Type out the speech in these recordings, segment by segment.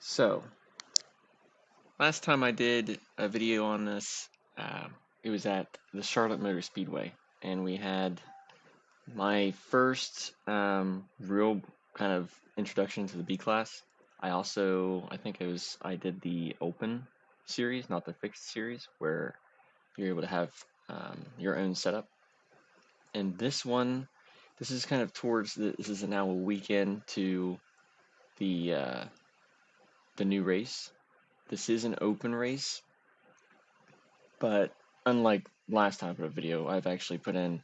So, last time I did a video on this, it was at the Charlotte Motor Speedway, and we had my first real kind of introduction to the BClass. I think I did the Open series, not the fixed series, where you're able to have your own setup. And this is kind of this is now a weekend to the uh, the new race. This is an open race, but unlike last time I put a video, I've actually put in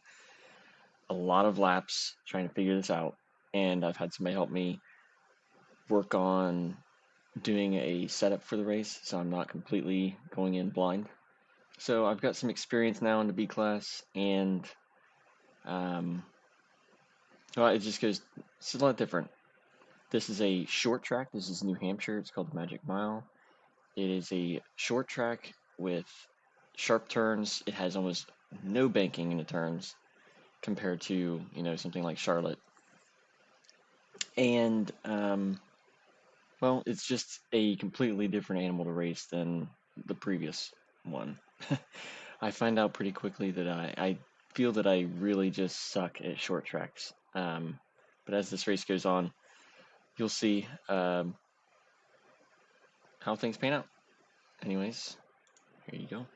a lot of laps trying to figure this out, and I've had somebody help me work on doing a setup for the race, so I'm not completely going in blind. So I've got some experience now in the BClass, and um, well, it's a lot different. This is a short track. This is New Hampshire. It's called the Magic Mile. It is a short track with sharp turns. It has almost no banking in the turns compared to something like Charlotte. And well, it's just a completely different animal to race than the previous one. I find out pretty quickly that I feel that I really just suck at short tracks. But as this race goes on, you'll see how things pan out. Anyways, here you go.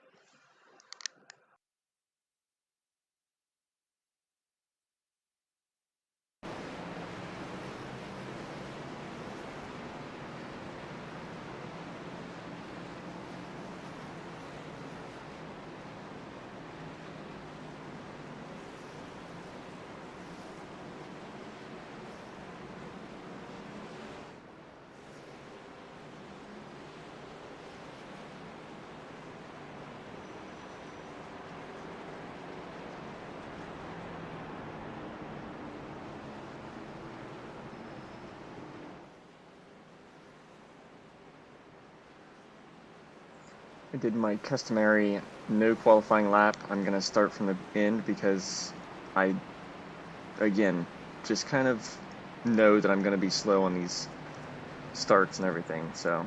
I did my customary no qualifying lap. I'm going to start from the end because I, again, just kind of know that I'm going to be slow on these starts and everything, so.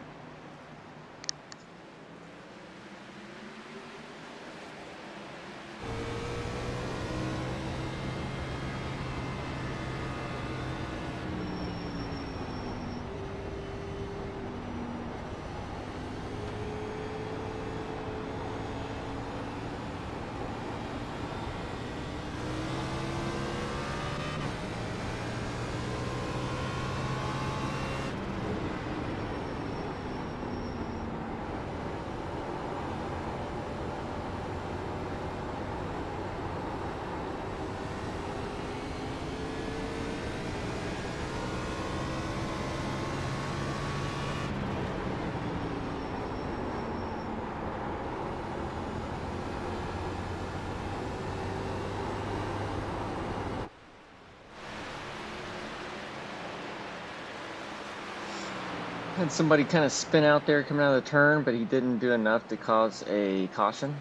Had somebody kind of spin out there coming out of the turn, but he didn't do enough to cause a caution.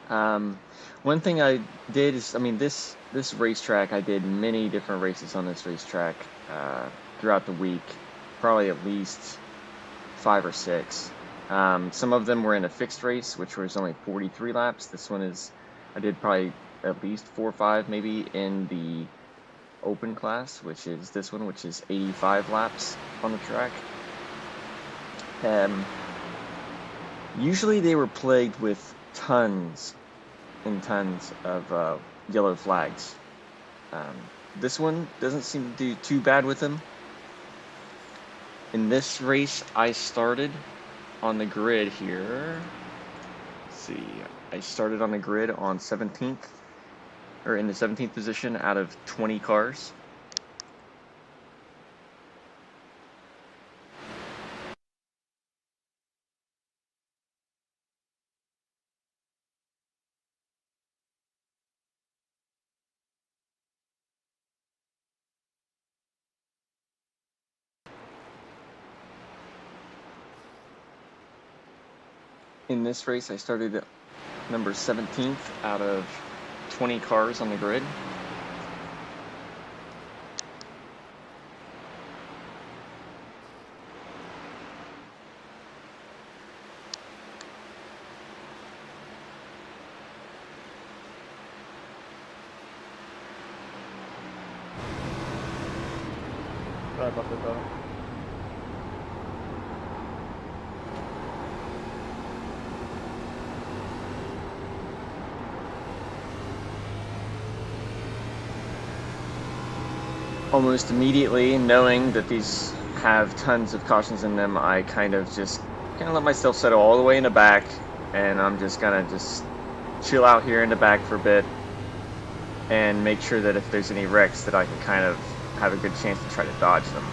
One thing I did is, this racetrack, I did many different races on this racetrack throughout the week, probably at least 5 or 6. Some of them were in a fixed race, which was only 43 laps. This one I did probably at least 4 or 5, maybe in the open class, which is this one, which is 85 laps on the track. Usually they were plagued with tons and tons of yellow flags. This one doesn't seem to do too bad with them. In this race, I started on the grid here. Let's see, I started on the grid on 17th, or in the 17th position out of 20 cars. In this race, I started at number 17th out of 20 cars on the grid. Sorry about that, brother. Almost immediately, knowing that these have tons of cautions in them, I kind of let myself settle all the way in the back, and I'm just gonna chill out here in the back for a bit and make sure that if there's any wrecks that I can kind of have a good chance to try to dodge them.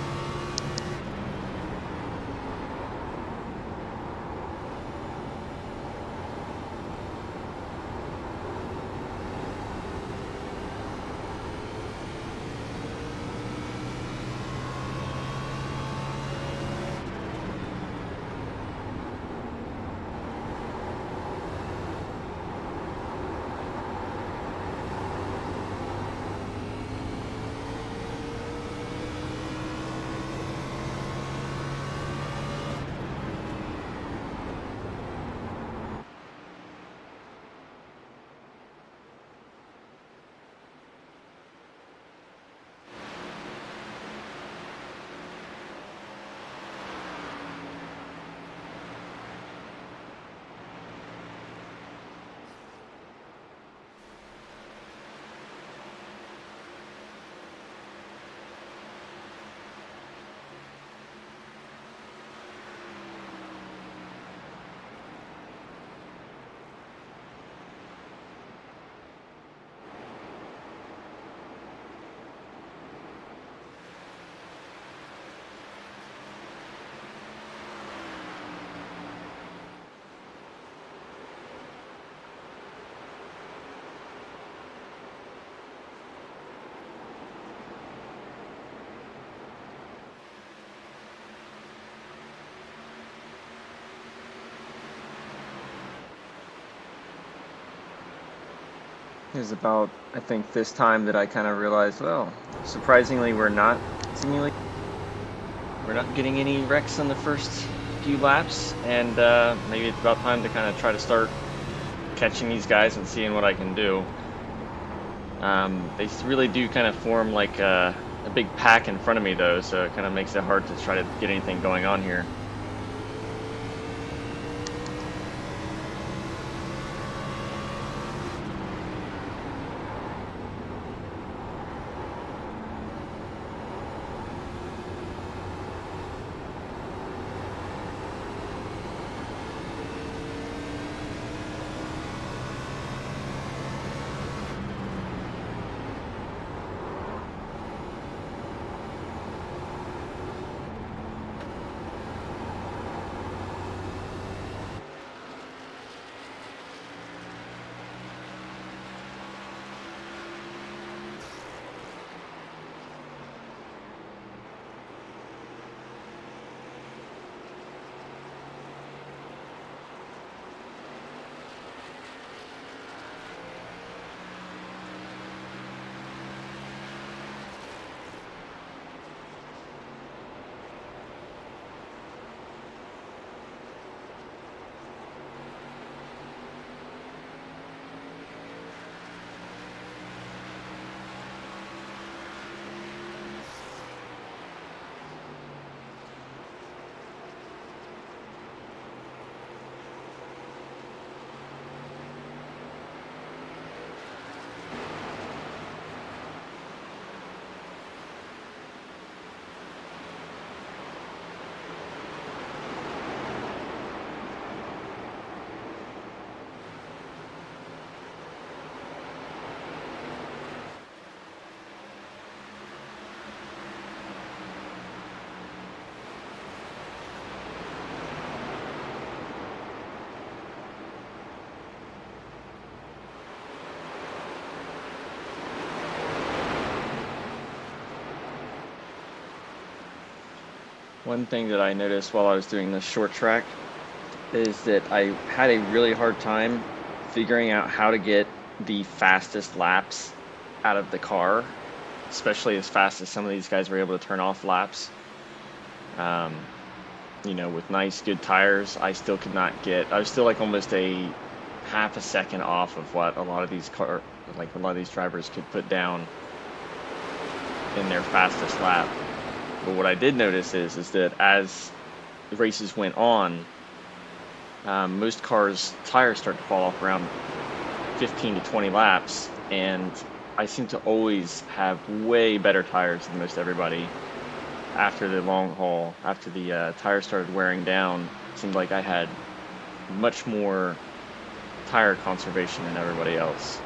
It was about, I think, this time that I kind of realized, well, surprisingly, we're not getting any wrecks on the first few laps, and maybe it's about time to kind of try to start catching these guys and seeing what I can do. They really do kind of form like a big pack in front of me, though, so it kind of makes it hard to try to get anything going on here. One thing that I noticed while I was doing this short track is that I had a really hard time figuring out how to get the fastest laps out of the car, especially as fast as some of these guys were able to turn off laps. With nice, good tires, I still could not get. I was still like almost a half a second off of what a lot of these drivers could put down in their fastest lap. But what I did notice is that as the races went on, most cars' tires start to fall off around 15 to 20 laps, and I seem to always have way better tires than most everybody after the long haul. After the tires started wearing down, it seemed like I had much more tire conservation than everybody else.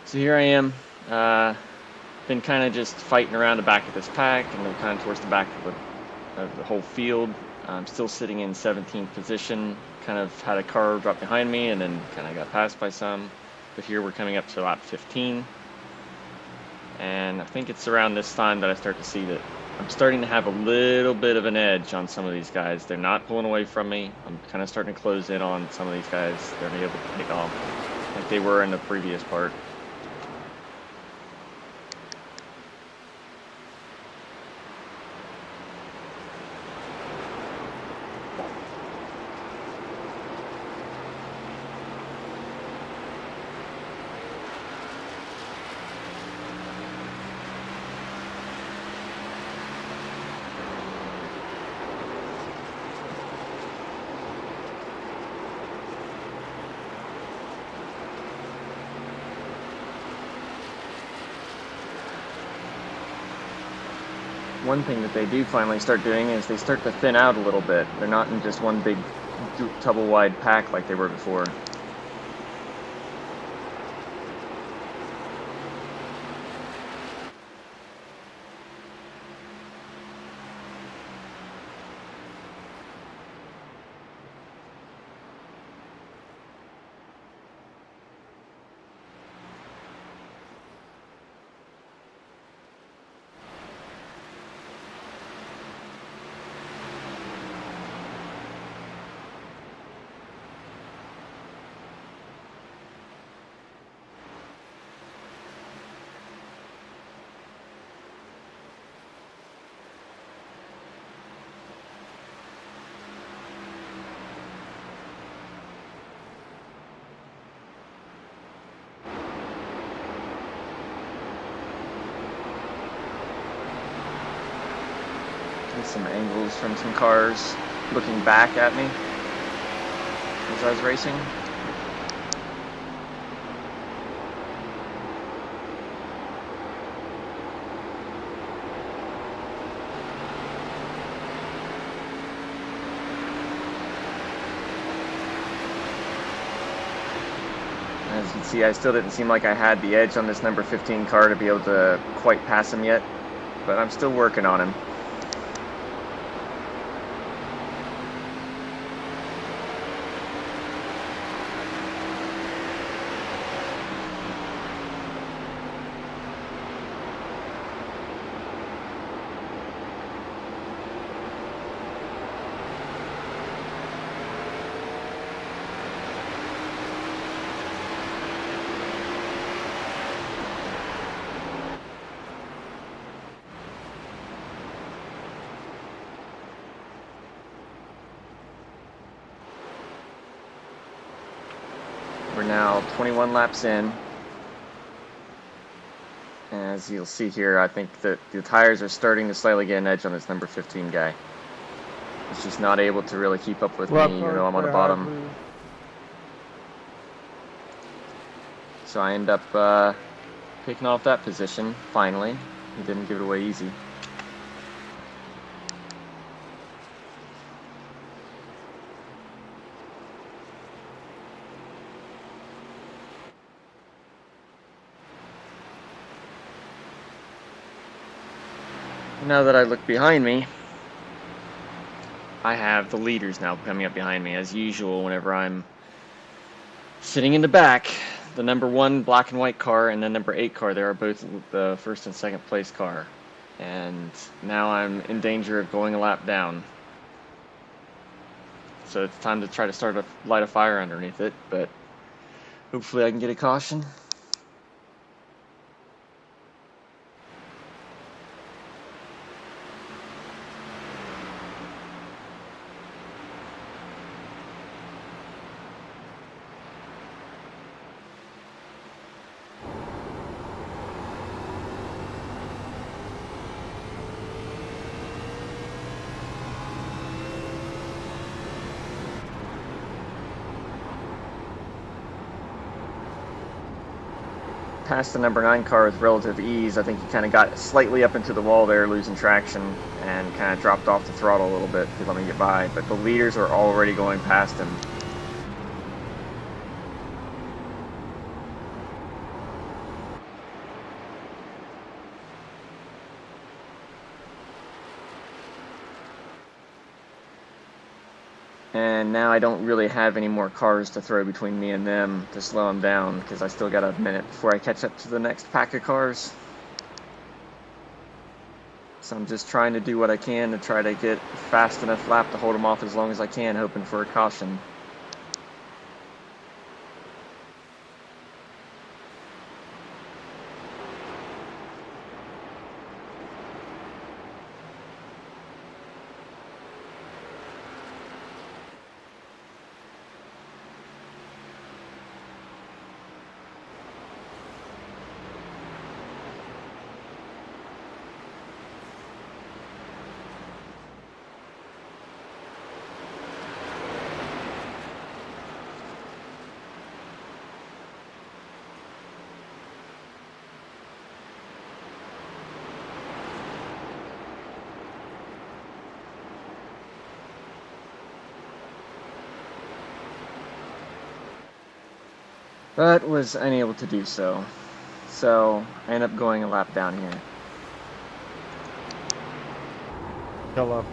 So here I am, been kind of just fighting around the back of this pack, and then kind of towards the back of the whole field. I'm still sitting in 17th position, kind of had a car drop behind me, and then kind of got passed by some. But here we're coming up to lap 15, and I think it's around this time that I start to see that I'm starting to have a little bit of an edge on some of these guys. They're not pulling away from me. I'm kind of starting to close in on some of these guys. They're able to take off like they were in the previous part. One thing that they do finally start doing is they start to thin out a little bit. They're not in just one big double-wide pack like they were before. Some angles from some cars looking back at me as I was racing. As you can see, I still didn't seem like I had the edge on this number 15 car to be able to quite pass him yet, but I'm still working on him. We're now 21 laps in. As you'll see here, I think that the tires are starting to slightly get an edge on this number 15 guy. He's just not able to really keep up with me, even though I'm on the bottom. So I end up picking off that position, finally. He didn't give it away easy. Now that I look behind me, I have the leaders now coming up behind me. As usual, whenever I'm sitting in the back, the number 1 black and white car and the number 8 car, they are both the first and second place car. And now I'm in danger of going a lap down. So it's time to try to light a fire underneath it, but hopefully I can get a caution. past the number 9 car with relative ease. I think he kind of got slightly up into the wall there, losing traction, and kind of dropped off the throttle a little bit to let me get by. But the leaders are already going past him. And now I don't really have any more cars to throw between me and them to slow them down, because I still got a minute before I catch up to the next pack of cars. So I'm just trying to do what I can to try to get fast enough lap to hold them off as long as I can, hoping for a caution. But was unable to do so. So I ended up going a lap down here. Hello.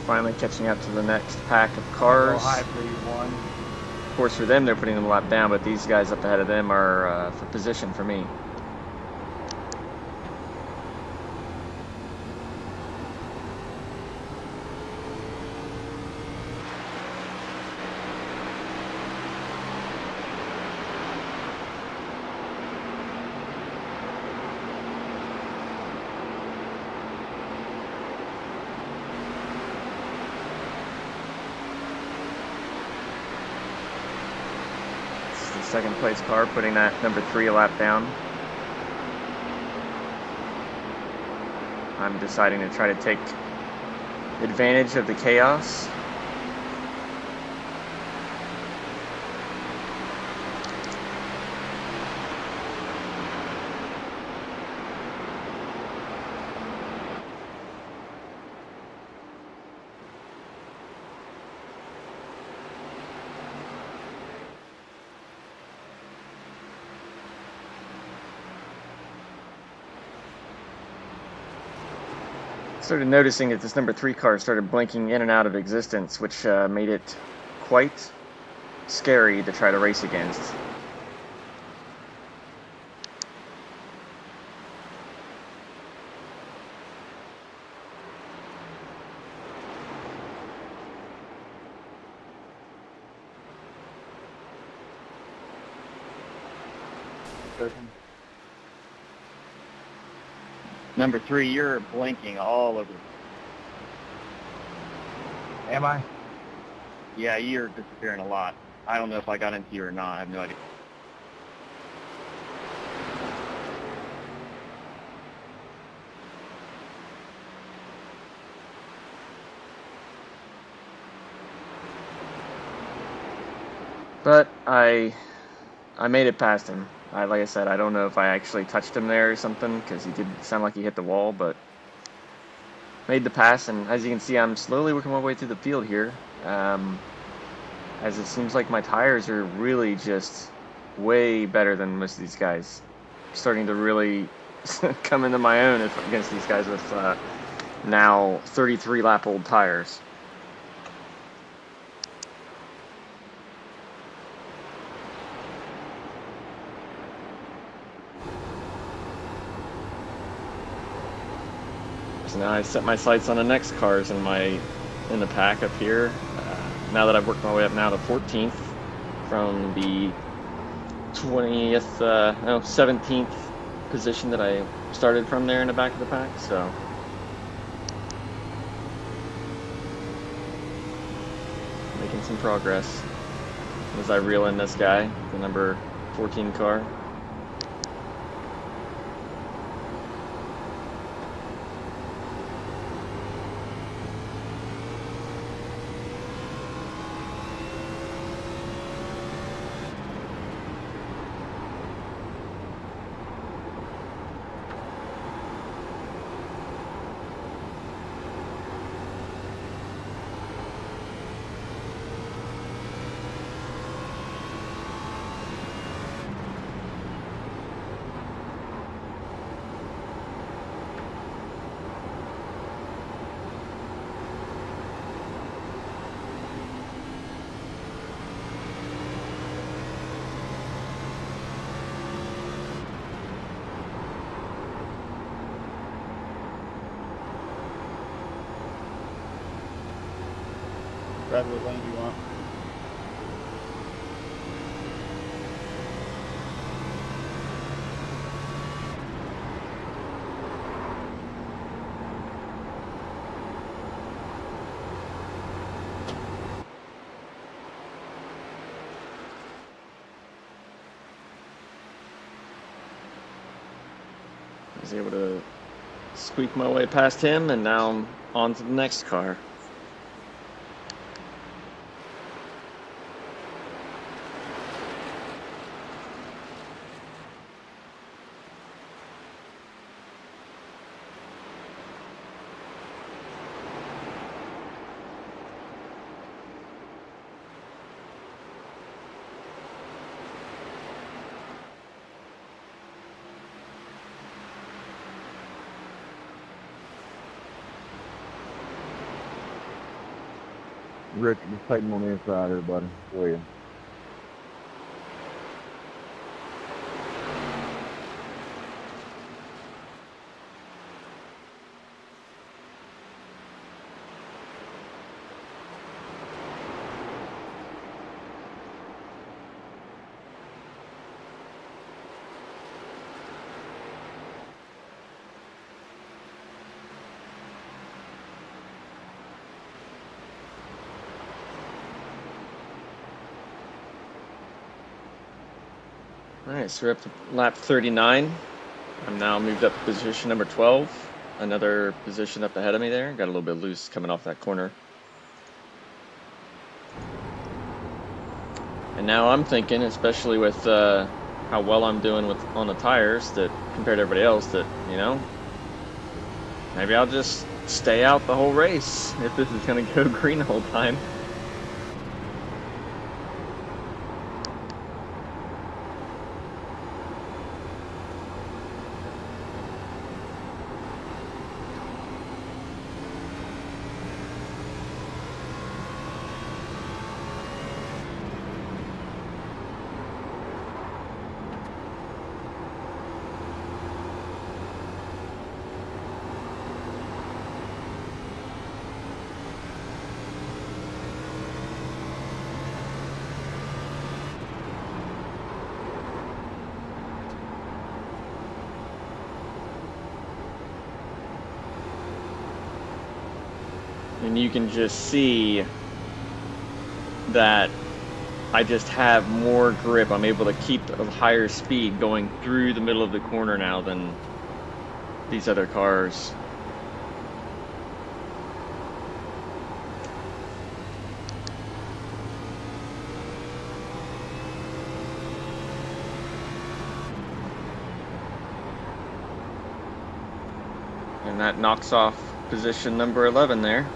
Finally catching up to the next pack of cars. Of course, for them, they're putting them a lap down, but these guys up ahead of them are for position for me. Second place car putting that number 3 a lap down. I'm deciding to try to take advantage of the chaos. Started noticing that this number 3 car started blinking in and out of existence, which made it quite scary to try to race against. Number 3, you're blinking all over. Am I? Yeah, you're disappearing a lot. I don't know if I got into you or not. I have no idea. But I made it past him. Like I said, I don't know if I actually touched him there or something, because he did sound like he hit the wall, but made the pass. And as you can see, I'm slowly working my way through the field here, as it seems like my tires are really just way better than most of these guys. I'm starting to really come into my own against these guys with now 33 lap old tires. So now I set my sights on the next cars in the pack up here. Now that I've worked my way up now to 14th from the 17th position that I started from there in the back of the pack. So making some progress as I reel in this guy, the number 14 car. Brad, what lane do you want? I was able to squeak my way past him, and now I'm on to the next car. Rich, just take him on the inside here, buddy. Will you? Alright, so we're up to lap 39. I'm now moved up to position number 12. Another position up ahead of me there. Got a little bit loose coming off that corner. And now I'm thinking, especially with how well I'm doing on the tires, that compared to everybody else, that, you know, maybe I'll just stay out the whole race if this is going to go green the whole time. And you can just see that I just have more grip. I'm able to keep a higher speed going through the middle of the corner now than these other cars. And that knocks off position number 11 there.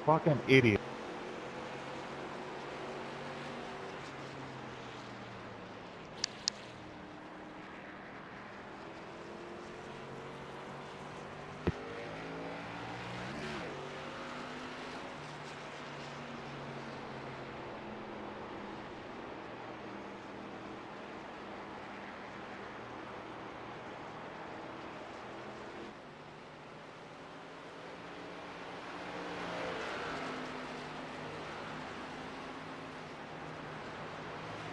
fucking idiot.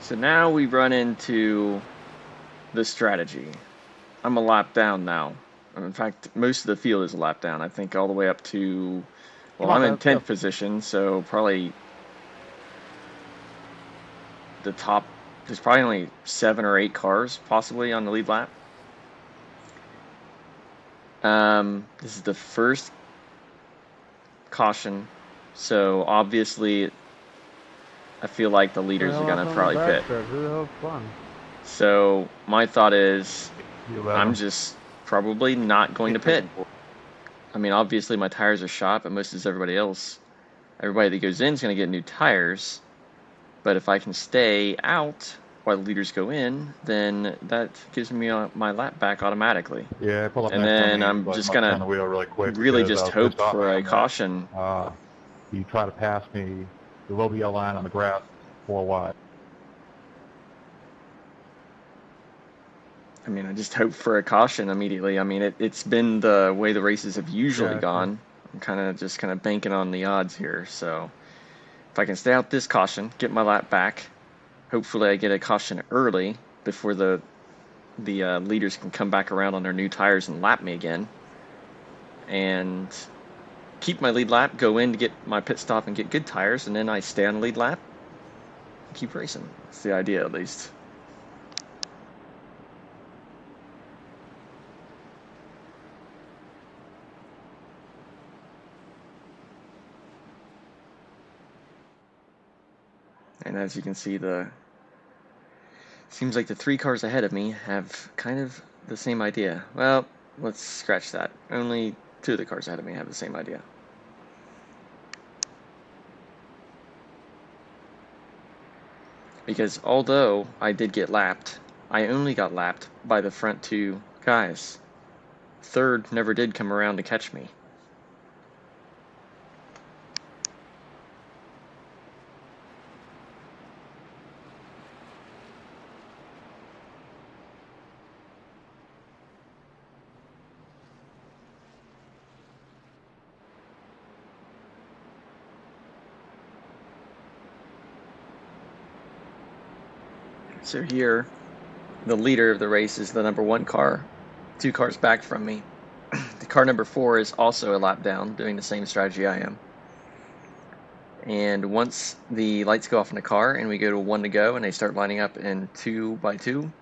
So now we run into the strategy. I'm a lap down now. In fact, most of the field is a lap down. I think all the way up to, well, I'm in 10th position, so probably the top, there's probably only 7 or 8 cars possibly on the lead lap. This is the first caution, so obviously I feel like the leaders are going to probably pit. Who the hell's fun? So my thought is You I'm just probably not going to pit. I mean, obviously my tires are shot, but most is everybody else. Everybody that goes in is going to get new tires. But if I can stay out while the leaders go in, then that gives me my lap back automatically. Yeah, pull up And next to then me, I'm but just I'm going on the wheel really quick to really because just I was hope pissed off for at a him that, caution. You try to pass me, there will be a line on the grass 4 wide. I mean, I just hope for a caution immediately. I mean, it's been the way the races have usually gone. I'm kind of banking on the odds here. So if I can stay out this caution, get my lap back, hopefully I get a caution early before the leaders can come back around on their new tires and lap me again, and keep my lead lap, go in to get my pit stop and get good tires, and then I stay on the lead lap and keep racing. That's the idea, at least. And as you can see, seems like the 3 cars ahead of me have kind of the same idea. Well, let's scratch that. Only 2 of the cars ahead of me have the same idea. Because although I did get lapped, I only got lapped by the front 2 guys. Third never did come around to catch me. So here, the leader of the race is the number 1 car, 2 cars back from me. The car number 4 is also a lap down, doing the same strategy I am. And once the lights go off in the car and we go to 1 to go and they start lining up in 2 by 2,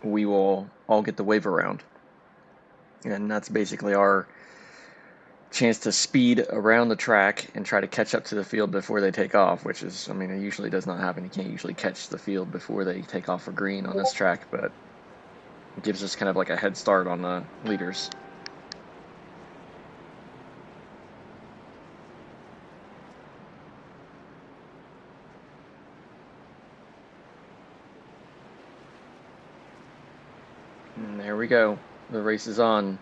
we will all get the wave around. And that's basically our chance to speed around the track and try to catch up to the field before they take off, which is, I mean, it usually does not happen. You can't usually catch the field before they take off for green on this track, but it gives us kind of like a head start on the leaders. And there we go. The race is on.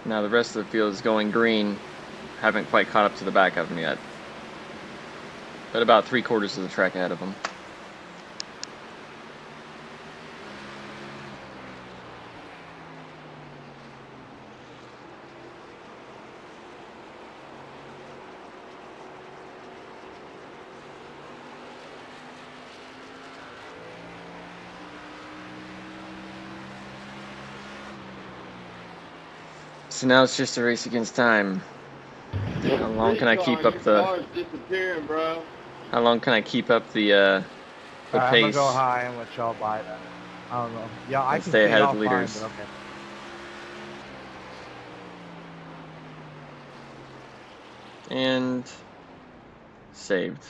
Now the rest of the field is going green. Haven't quite caught up to the back of them yet. But about 3/4 of the track ahead of them. So now it's just a race against time. How long can I keep up the? Car's disappearing, bro. How long can I keep up the I'm gonna pace go high and let y'all buy that. I don't know. Yeah, I and can stay stay ahead of off the fine, leaders? but okay. And saved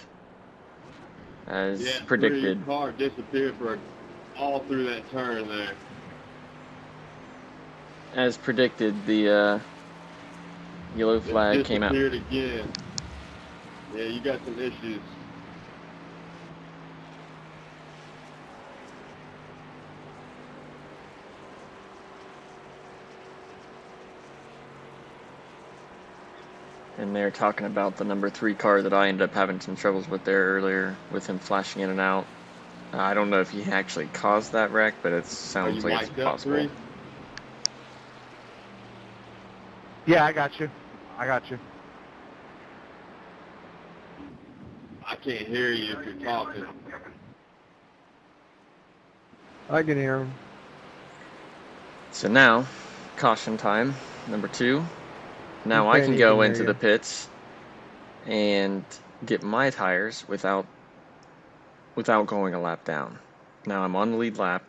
as Yeah, predicted. your car disappeared for all through that turn there. As predicted, the yellow flag came out. Disappeared again. Yeah, you got some issues. And they're talking about the number 3 car that I ended up having some troubles with there earlier, with him flashing in and out. I don't know if he actually caused that wreck, but it sounds like it's possible. 3? Yeah, I got you. I got you. I can't hear you if you're talking. I can hear him. So now, caution time, number 2. Now I Okay, can he go can into hear the you. pits and get my tires without going a lap down. Now I'm on the lead lap,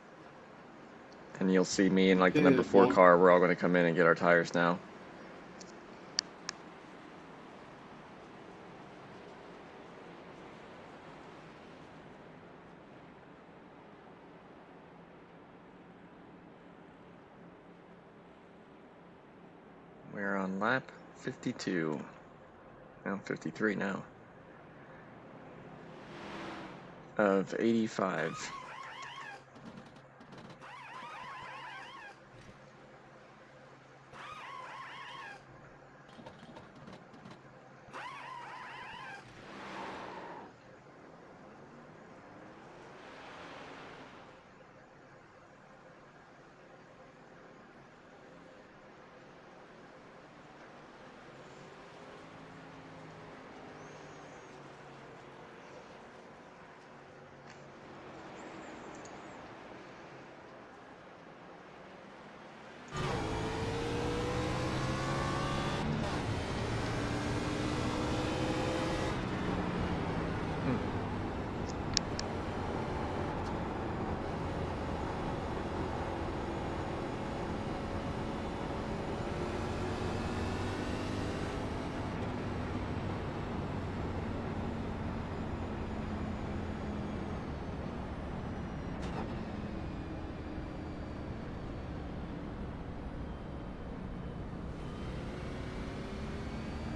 and you'll see me and like the number 4 car. We're all going to come in and get our tires now. We're on lap 52. No, 53 now. Of 85.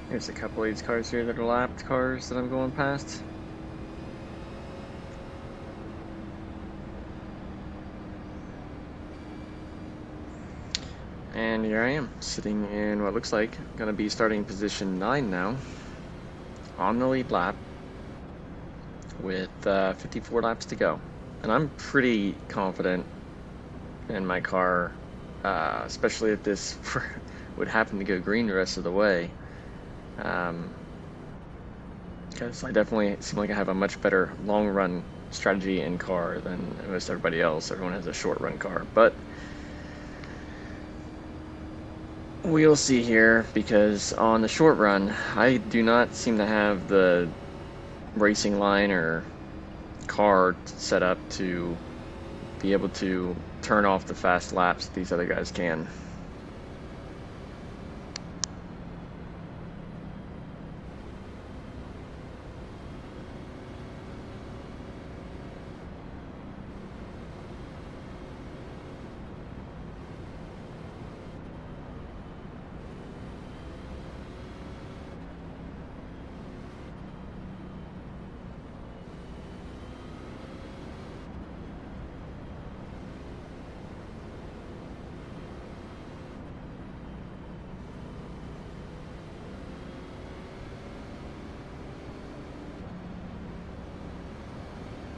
There's a couple of these cars here that are lapped cars that I'm going past. And here I am, sitting in what looks like going to be starting position 9 now, on the lead lap, with 54 laps to go. And I'm pretty confident in my car, especially if this would happen to go green the rest of the way. Because I definitely seem like I have a much better long run strategy in car than most everybody else. Everyone has a short run car, but we'll see here, because on the short run I do not seem to have the racing line or car set up to be able to turn off the fast laps that these other guys can.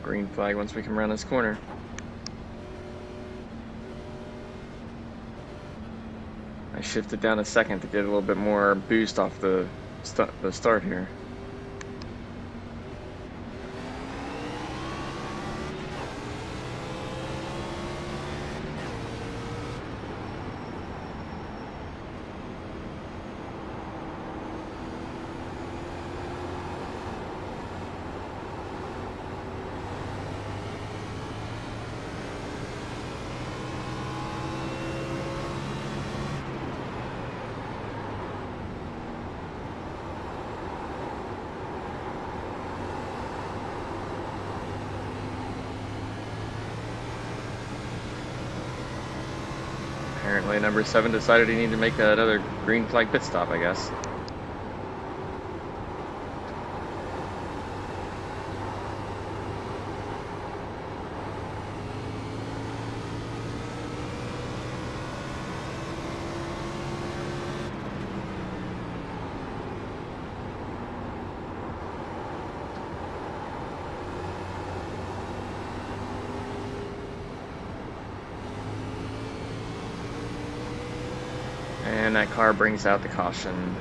Green flag once we come around this corner. I shifted down a second to get a little bit more boost off the start here. Apparently number 7 decided he needed to make another green flag pit stop, I guess. And that car brings out the caution.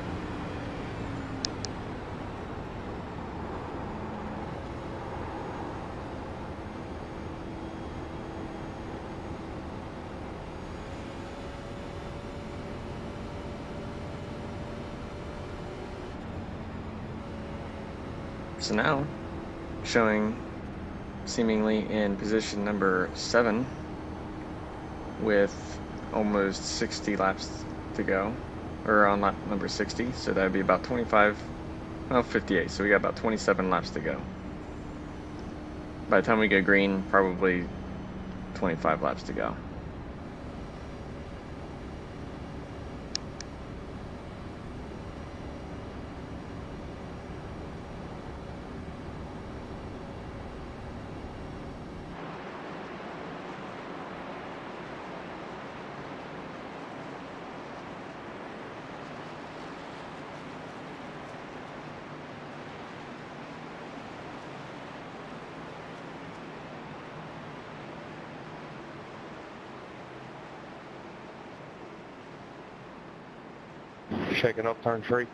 So now, showing seemingly in position number 7 with almost 60 laps to go, or on lap number 60, so that would be about 25, well, 58, so we got about 27 laps to go. By the time we go green, probably 25 laps to go. Shaking up turn 3.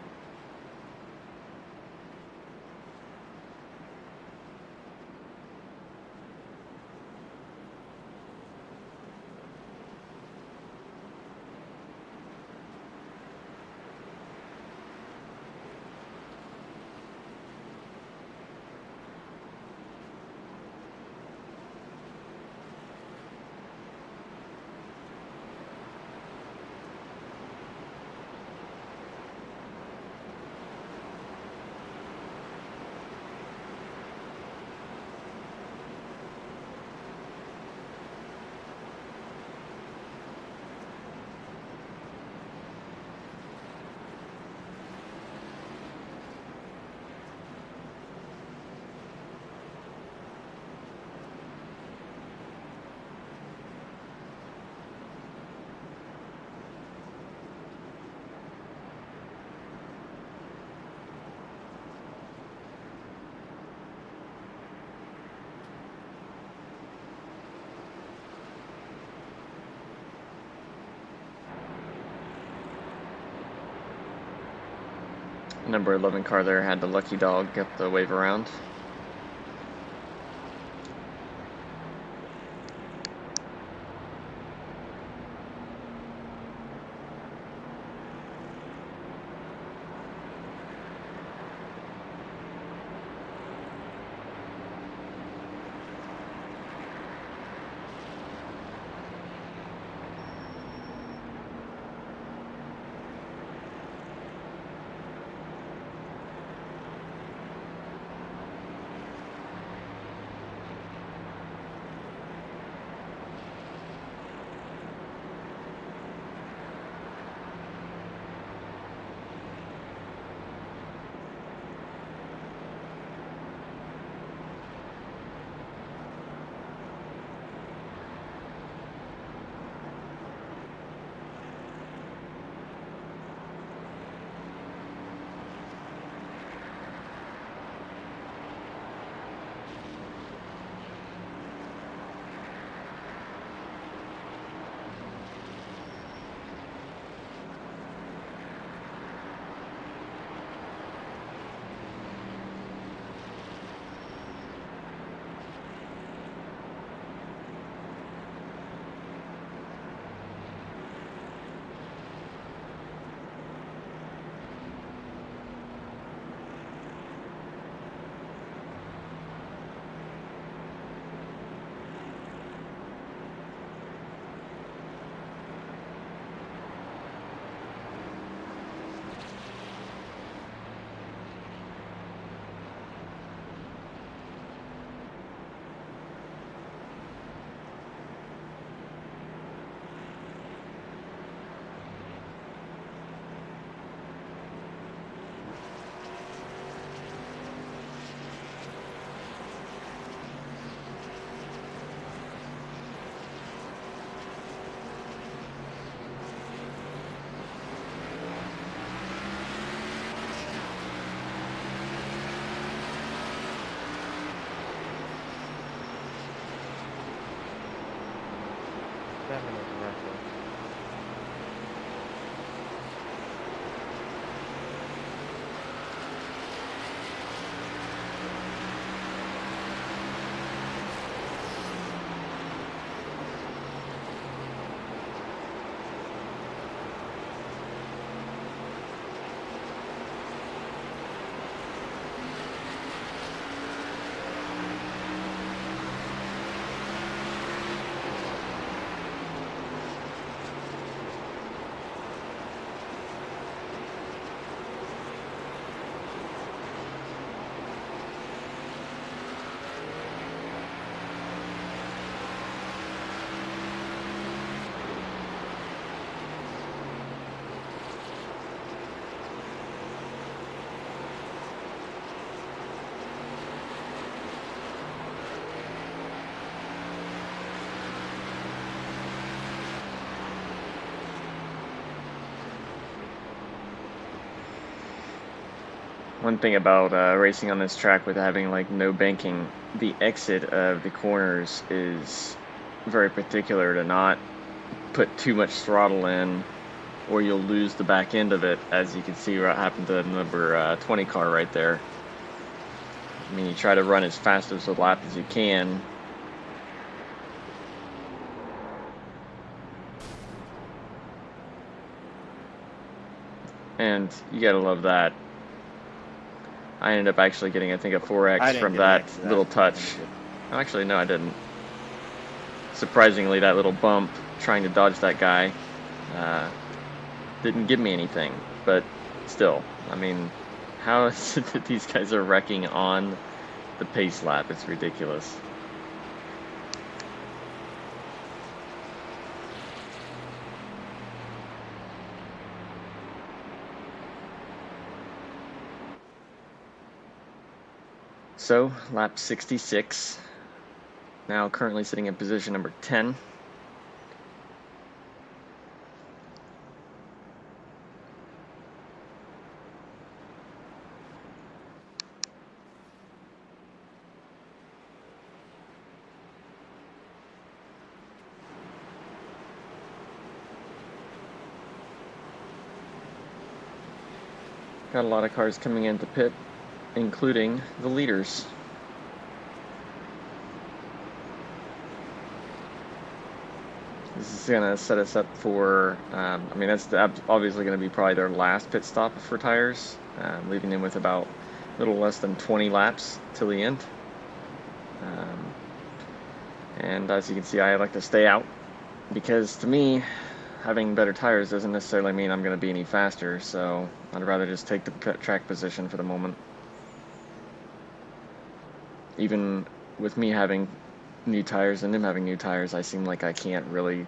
Number 11 car there had the lucky dog get the wave around. One thing about racing on this track with having like no banking, the exit of the corners is very particular to not put too much throttle in, or you'll lose the back end of it, as you can see what happened to the number 20 car right there. I mean, you try to run as fast as a lap as you can. And you gotta love that. I ended up actually getting, I think, a 4X from that little touch. Oh, actually, no, I didn't. Surprisingly, that little bump trying to dodge that guy didn't give me anything. But still, I mean, how is it that these guys are wrecking on the pace lap? It's ridiculous. So, lap 66, now currently sitting in position number 10. Got a lot of cars coming into pit, including the leaders. This is going to set us up for, I mean, that's obviously going to be probably their last pit stop for tires, leaving them with about a little less than 20 laps till the end. And as you can see, I like to stay out because to me, having better tires doesn't necessarily mean I'm going to be any faster, so I'd rather just take the track position for the moment. Even with me having new tires and them having new tires, I seem like I can't really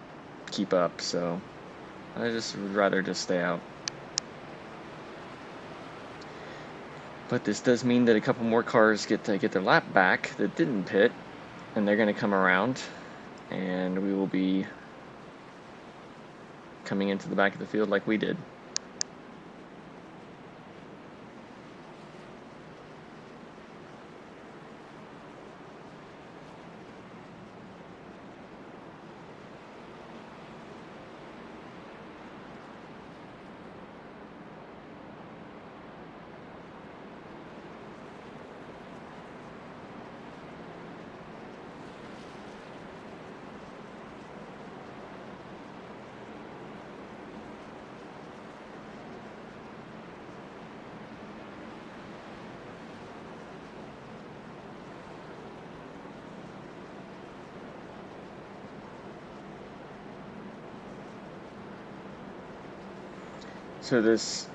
keep up, so I just would rather just stay out. But this does mean that a couple more cars get to get their lap back that didn't pit, and they're going to come around, and we will be coming into the back of the field like we did. So this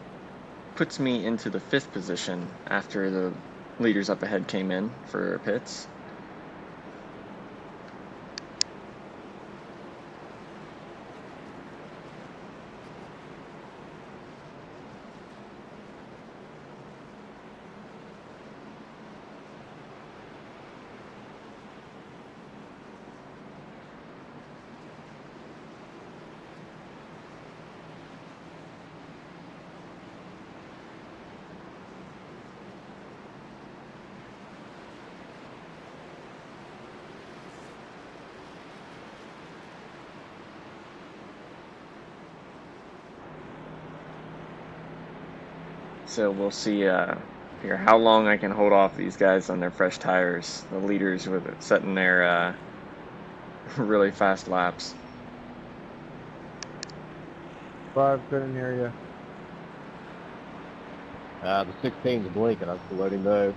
puts me into the 5th position after the leaders up ahead came in for pits. So we'll see here how long I can hold off these guys on their fresh tires. The leaders with it setting their really fast laps. 5 turn area. The 16's blinking. I'm still letting know.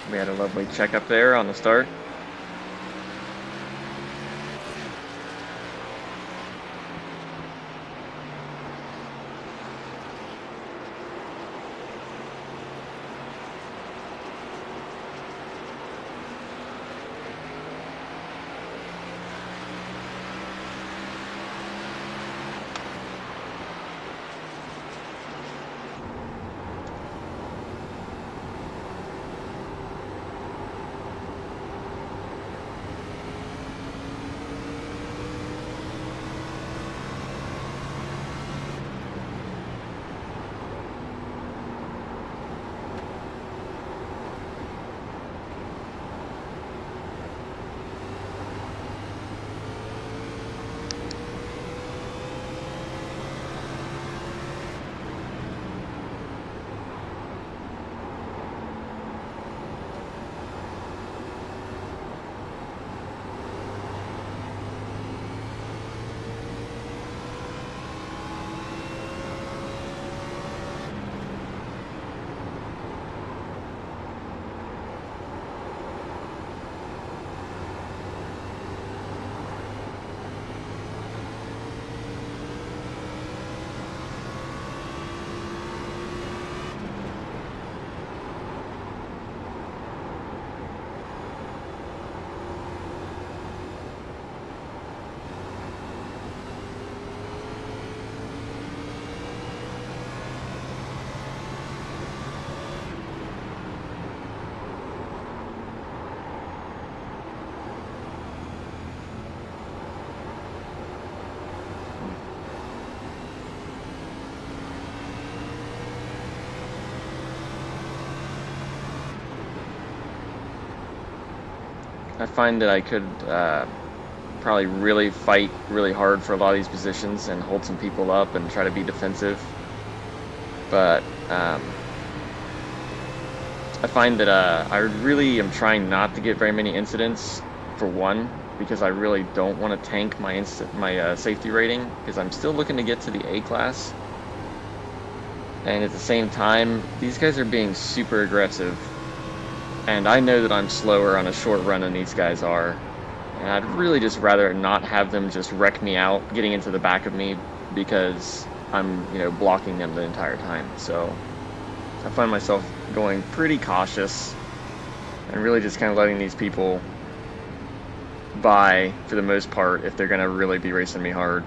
We had a lovely check up there on the start. I find that I could probably really fight really hard for a lot of these positions and hold some people up and try to be defensive. But I find that I really am trying not to get very many incidents, for one, because I really don't want to tank my safety rating, because I'm still looking to get to the A class. And at the same time, these guys are being super aggressive. And I know that I'm slower on a short run than these guys are. And I'd really just rather not have them just wreck me out, getting into the back of me, because I'm, blocking them the entire time. So I find myself going pretty cautious and really just kind of letting these people by for the most part if they're going to really be racing me hard.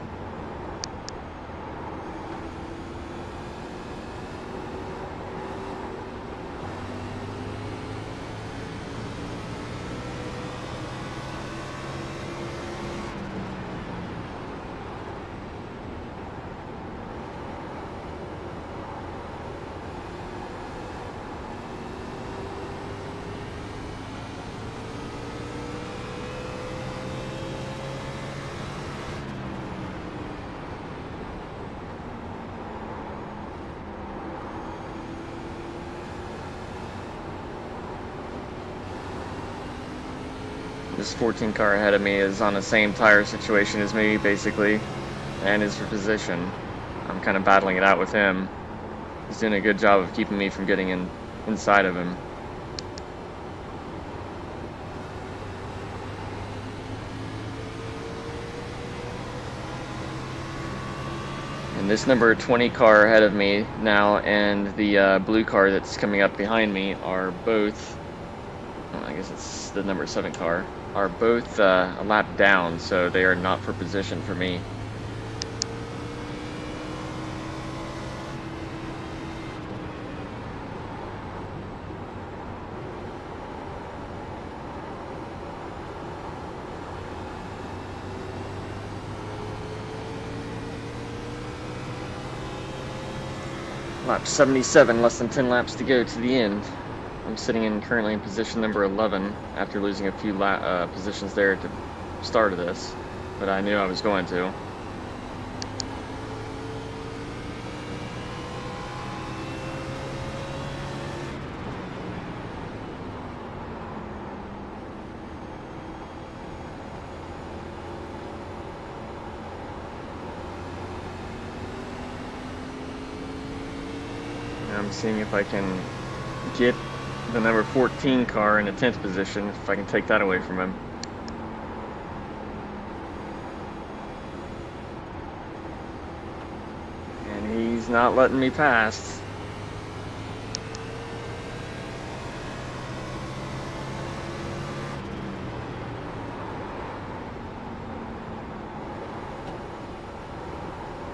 This 14 car ahead of me is on the same tire situation as me, basically, and is for position. I'm kind of battling it out with him. He's doing a good job of keeping me from getting inside of him. And this number 20 car ahead of me now and the blue car that's coming up behind me are both, I guess it's the number 7 car, are both a lap down, so they are not for position for me. Lap 77, less than 10 laps to go to the end. I'm sitting currently in position number 11 after losing a few positions there at the start of this, but I knew I was going to. I'm seeing if I can get the number 14 car in the 10th position, if I can take that away from him. And he's not letting me pass.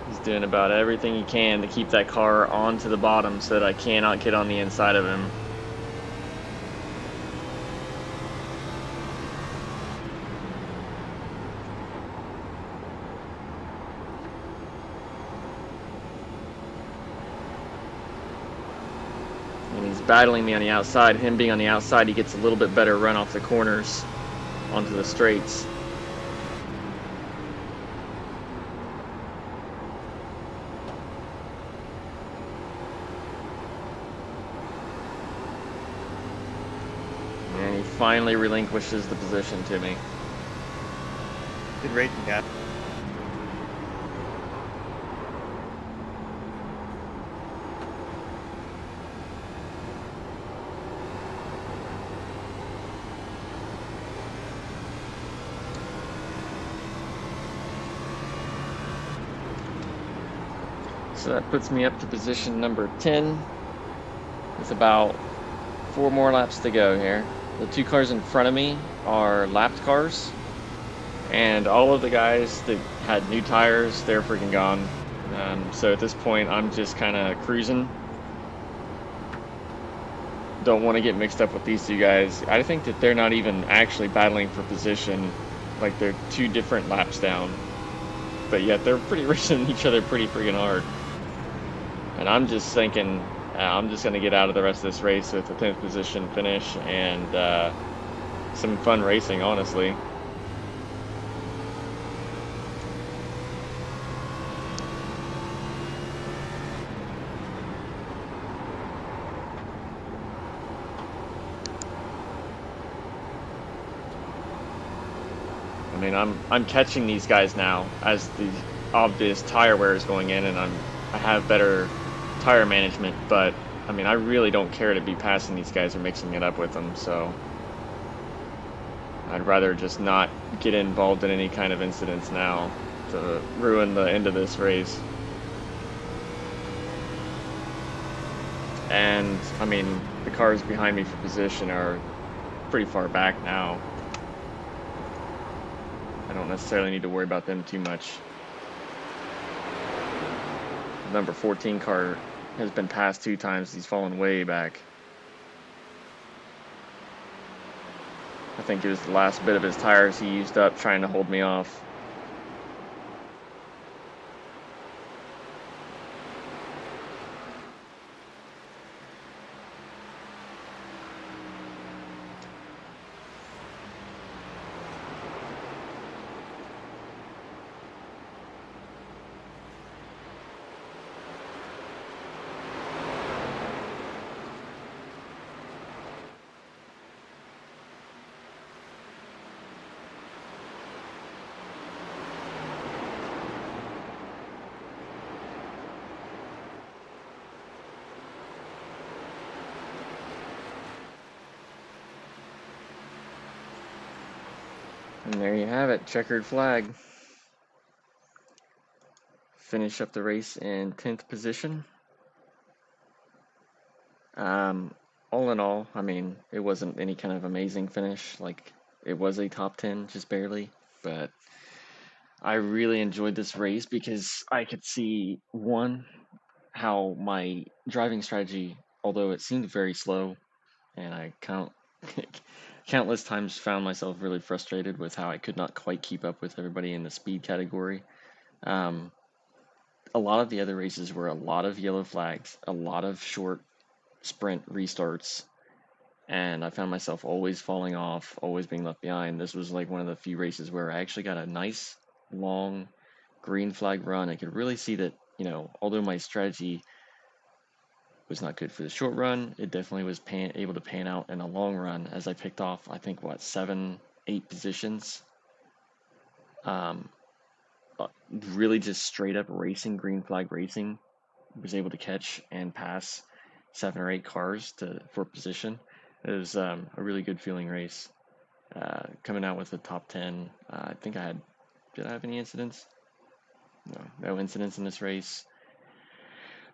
He's doing about everything he can to keep that car onto the bottom so that I cannot get on the inside of him. And he's battling me on the outside. Him being on the outside, he gets a little bit better run off the corners onto the straights. And he finally relinquishes the position to me. Good racing, guys. So that puts me up to position number 10 with about 4 more laps to go here. The 2 cars in front of me are lapped cars, and all of the guys that had new tires, they're freaking gone. So at this point, I'm just kind of cruising. Don't want to get mixed up with these 2 guys. I think that they're not even actually battling for position. Like, they're 2 different laps down. But yet they're racing each other pretty freaking hard. And I'm just thinking, I'm just going to get out of the rest of this race with a 10th position finish and some fun racing, honestly. I mean, I'm catching these guys now as the obvious tire wear is going in, and I have better tire management. But I mean, I really don't care to be passing these guys or mixing it up with them. So I'd rather just not get involved in any kind of incidents now to ruin the end of this race. And I mean, the cars behind me for position are pretty far back now. I don't necessarily need to worry about them too much. The number 14 car has been passed 2 times. He's fallen way back. I think it was the last bit of his tires he used up trying to hold me off. And there you have it, checkered flag. Finish up the race in 10th position. All in all, I mean, it wasn't any kind of amazing finish. Like, it was a top 10, just barely. But I really enjoyed this race because I could see, one, how my driving strategy, although it seemed very slow, and I countless times found myself really frustrated with how I could not quite keep up with everybody in the speed category. Um, a lot of the other races were a lot of yellow flags, a lot of short sprint restarts, and I found myself always falling off, always being left behind. This was like one of the few races where I actually got a nice long green flag run. I could really see that, although my strategy was not good for the short run, it definitely was able to pan out in a long run as I picked off, I think, 7, 8 positions. Really just straight up racing, green flag racing, was able to catch and pass 7 or 8 cars for position. It was a really good feeling race. Coming out with the top 10, I think did I have any incidents? No incidents in this race.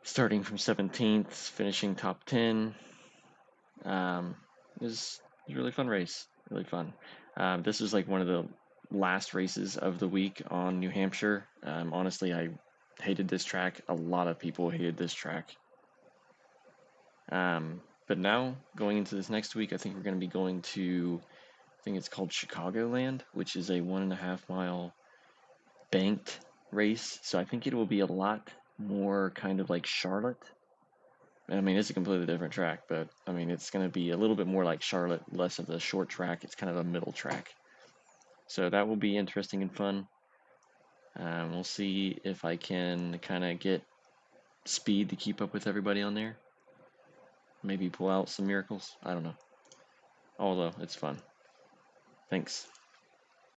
Starting from 17th, finishing top 10. It was a really fun race, really fun. This was like one of the last races of the week on New Hampshire. Honestly, I hated this track. A lot of people hated this track. But now, going into this next week, I think we're going to be going to, I think it's called Chicagoland, which is a 1.5 mile banked race. So I think it will be a lot more kind of like Charlotte. I mean, it's a completely different track, but I mean, it's going to be a little bit more like Charlotte, less of the short track. It's kind of a middle track. So that will be interesting and fun. We'll see if I can kind of get speed to keep up with everybody on there. Maybe pull out some miracles. I don't know. Although, it's fun. Thanks.